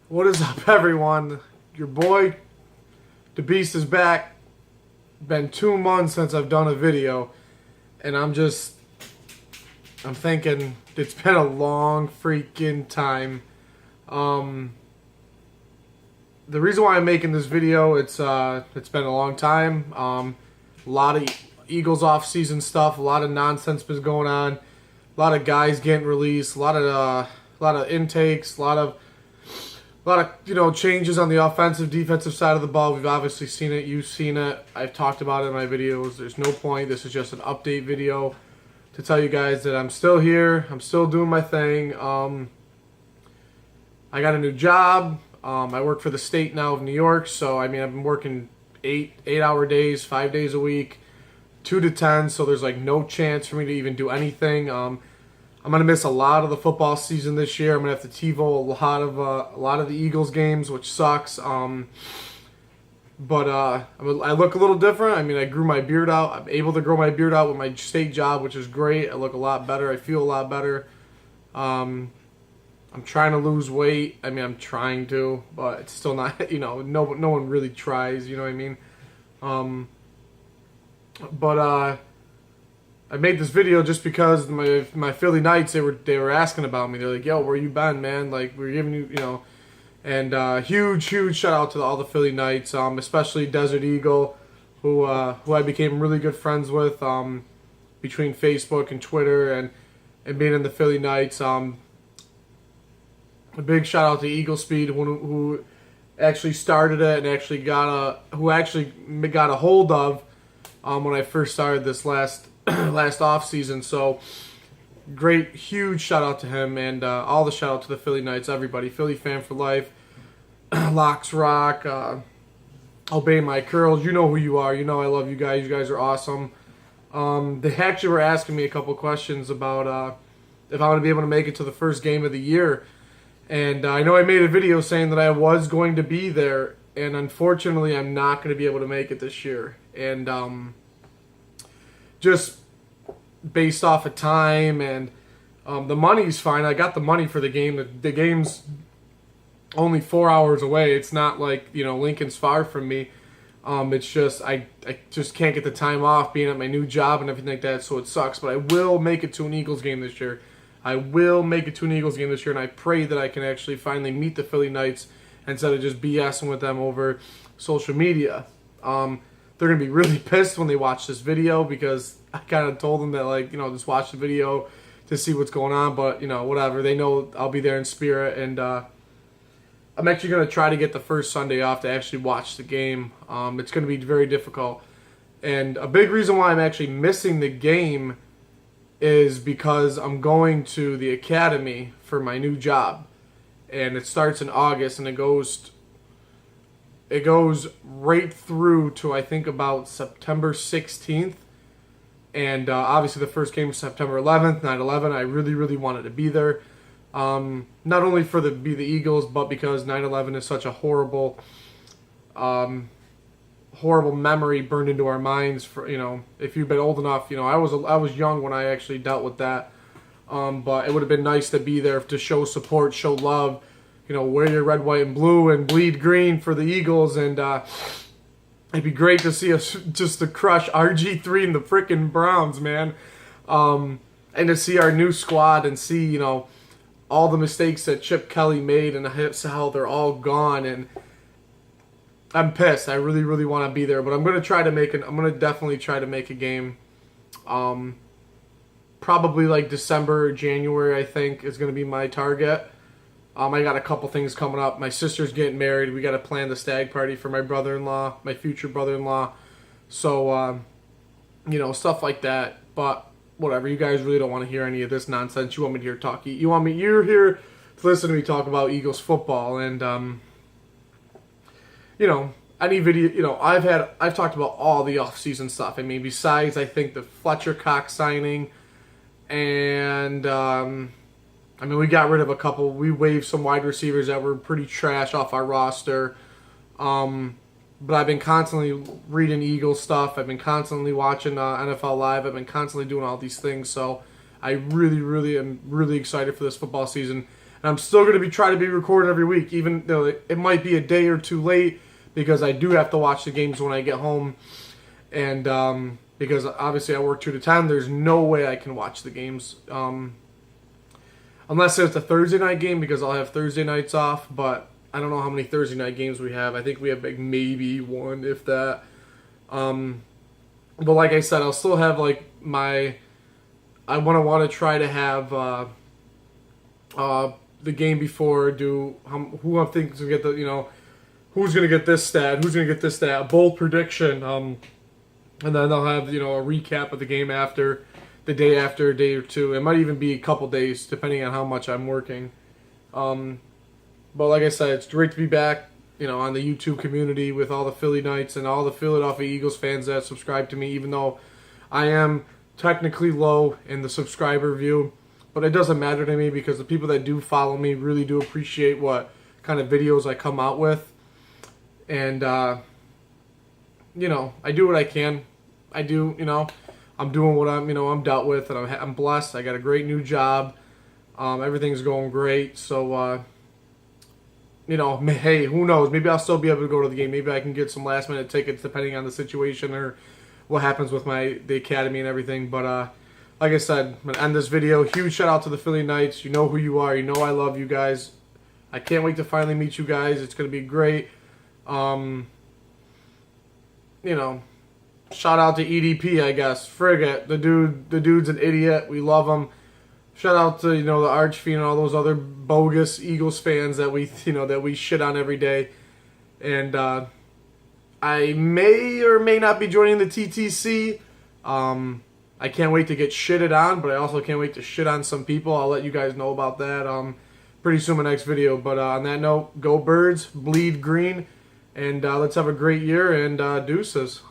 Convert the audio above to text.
What is up, everyone? Your boy, the Beast, is back. Been 2 months since I've done a video, and I'm thinking it's been a long freaking time. The reason why I'm making this video, it's been a long time. A lot of Eagles off-season stuff, a lot of nonsense been going on, a lot of guys getting released, a lot of intakes, a lot of changes on the offensive, defensive side of the ball. We've obviously seen it. You've seen it. I've talked about it in my videos. There's no point. This is just an update video to tell you guys that I'm still here. I'm still doing my thing. I got a new job. I work for the state now of New York. So, I mean, I've been working 8-hour days, 5 days a week, 2 to 10. So there's like no chance for me to even do anything. I'm gonna miss a lot of the football season this year. I'm gonna have to TiVo a lot of the Eagles games, which sucks. But I look a little different. I mean, I grew my beard out. I'm able to grow my beard out with my state job, which is great. I look a lot better. I feel a lot better. I'm trying to lose weight. I mean, I'm trying to, but it's still not. No one really tries. You know what I mean? I made this video just because my Philly Knights, they were asking about me. They're like, "Yo, where you been, man? Like, we're giving you, And huge shout out to all the Philly Knights, especially Desert Eagle, who I became really good friends with between Facebook and Twitter and being in the Philly Knights. A big shout out to Eagle Speed, who actually started it and actually got a hold of when I first started this last off season. So great, huge shout out to him and all the shout out to the Philly Knights, everybody, Philly fan for life, Locks Rock, Obey My Curls. You know who you are. You know I love you guys. You guys are awesome. They actually were asking me a couple questions about if I'm going to be able to make it to the first game of the year. And I know I made a video saying that I was going to be there, and unfortunately I'm not going to be able to make it this year. And just based off of time and the money's fine. I got the money for the game. The game's only 4 hours away. It's not like, Lincoln's far from me. It's just I just can't get the time off being at my new job and everything like that, so it sucks. But I will make it to an Eagles game this year. And I pray that I can actually finally meet the Philly Knights instead of just BSing with them over social media. They're going to be really pissed when they watch this video because I kind of told them that, just watch the video to see what's going on. But, whatever. They know I'll be there in spirit. And I'm actually going to try to get the first Sunday off to actually watch the game. It's going to be very difficult. And a big reason why I'm actually missing the game is because I'm going to the academy for my new job. And it starts in August and it goes right through to, I think, about September 16th. And obviously the first game is September 11th, 9/11. I really wanted to be there. Not only for be the Eagles, but because 9/11 is such a horrible memory burned into our minds. For if you've been old enough, I was young when I actually dealt with that. But it would have been nice to be there to show support, show love. Wear your red, white, and blue and bleed green for the Eagles. And it'd be great to see us just to crush RG3 and the frickin' Browns, man. And to see our new squad and see, all the mistakes that Chip Kelly made and how they're all gone. And I'm pissed. I really want to be there. But I'm going to definitely try to make a game. Probably like December or January, I think, is going to be my target. I got a couple things coming up. My sister's getting married. We got to plan the stag party for my brother-in-law, my future brother-in-law. So, stuff like that. But whatever. You guys really don't want to hear any of this nonsense. You want me to hear talk. You're here to listen to me talk about Eagles football. And, any video, I've talked about all the off-season stuff. I mean, besides, I think, the Fletcher Cox signing and, we got rid of a couple. We waived some wide receivers that were pretty trash off our roster. But I've been constantly reading Eagles stuff. I've been constantly watching NFL Live. I've been constantly doing all these things. So I really am excited for this football season. And I'm still going to try to be recording every week, even though it might be a day or two late, because I do have to watch the games when I get home. And because obviously I work 2 to 10, there's no way I can watch the games. Unless it's a Thursday night game, because I'll have Thursday nights off. But I don't know how many Thursday night games we have. I think we have like maybe one, if that. But like I said, I'll still have like I want to try to have the game before, who I'm thinking to get who's going to get this stat, who's going to get this stat, a bold prediction, and then I'll have, a recap of the game after, the day after, a day or two. It might even be a couple days, depending on how much I'm working. But like I said, it's great to be back, on the YouTube community with all the Philly Knights and all the Philadelphia Eagles fans that subscribe to me, even though I am technically low in the subscriber view. But it doesn't matter to me, because the people that do follow me really do appreciate what kind of videos I come out with. And, I do what I can. I do, I'm doing what I'm dealt with, and I'm blessed. I got a great new job. Everything's going great. So, hey, who knows? Maybe I'll still be able to go to the game. Maybe I can get some last minute tickets depending on the situation or what happens with the academy and everything. But, like I said, I'm going to end this video. Huge shout out to the Philly Knights. You know who you are. You know I love you guys. I can't wait to finally meet you guys. It's going to be great. Shout out to EDP, I guess. Frigate, the dude's an idiot. We love him. Shout out to, the Archfiend and all those other bogus Eagles fans that we shit on every day. And, I may or may not be joining the TTC. I can't wait to get shitted on, but I also can't wait to shit on some people. I'll let you guys know about that pretty soon in my next video. But on that note, go Birds, bleed green, and let's have a great year, and deuces.